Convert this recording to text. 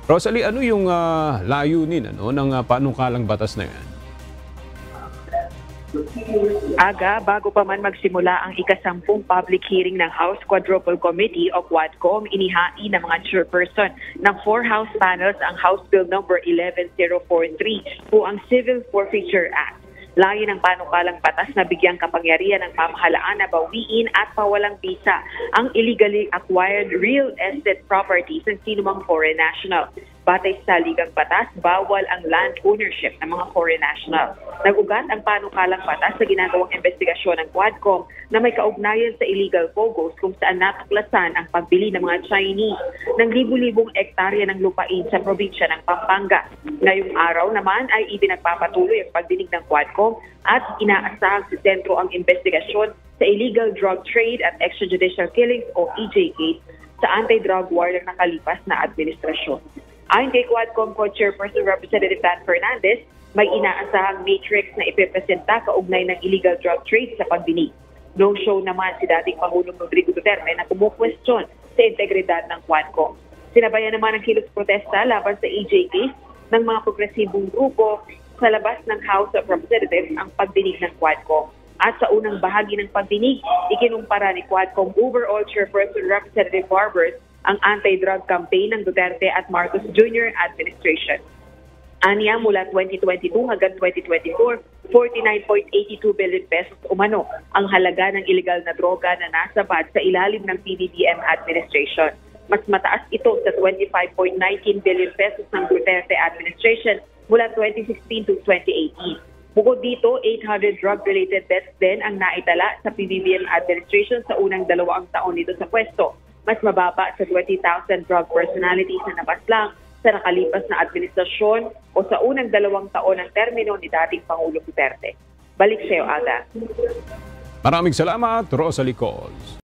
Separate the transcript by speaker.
Speaker 1: Rosalie, ano yung layunin ng panukalang batas na yan?
Speaker 2: Aga, bago pa man magsimula ang ikasampung public hearing ng House Quadruple Committee o Quadcom, inihain ng mga chairperson ng 4 House panels ang House Bill number 11043 o ang Civil Forfeiture Act. Layo ng panukalang batas na bigyang kapangyarihan ng pamahalaan na bawiin at pawalang bisa ang illegally acquired real estate properties ng sinumang foreign national. Batay sa ligang batas, bawal ang land ownership ng mga foreign national. Nag-ugat ang panukalang batas sa ginagawang investigasyon ng Quadcom na may kaugnayan sa illegal POGOs kung saan natuklasan ang pagbili ng mga Chinese ng libu-libong ektarya ng lupain sa probinsya ng Pampanga. Ngayong araw naman ay ipinagpapatuloy ang pagdinig ng Quadcom at inaasahang sa sentro ang investigasyon sa illegal drug trade at extrajudicial killings o EJK sa anti-drug war ng nakalipas na administrasyon. Ayon kay Quadcom Co-Chairperson Representative Dan Fernandez, may inaasahang matrix na ipipresenta kaugnay ng illegal drug trade sa pagdinig. No-show naman si dating Pangulong Rodrigo Duterte na kumukwestiyon sa integridad ng Quadcom. Sinabayan naman ang kilos protesta laban sa EJK ng mga progresibong grupo sa labas ng House of Representatives ang pagdinig ng Quadcom. At sa unang bahagi ng pagdinig, ikinumpara ni Quadcom Overall Chairperson Representative Barbers ang anti-drug campaign ng Duterte at Marcos Jr. administration. Aniya mula 2022 hanggang 2024, 49.82 billion pesos umano ang halaga ng illegal na droga na nasabad sa ilalim ng PBBM administration. Mas mataas ito sa 25.19 billion pesos ng Duterte administration mula 2016 to 2018. Bukod dito, 800 drug-related deaths din ang naitala sa PBBM administration sa unang 2 taon nito sa pwesto. Mas mababa sa 20,000 drug personalities na nabaslang sa nakalipas na administrasyon o sa unang 2 taon ng termino ni dating Pangulong Duterte. Balik sa iyo, Aga.
Speaker 1: Maraming salamat, Rosalie Cols.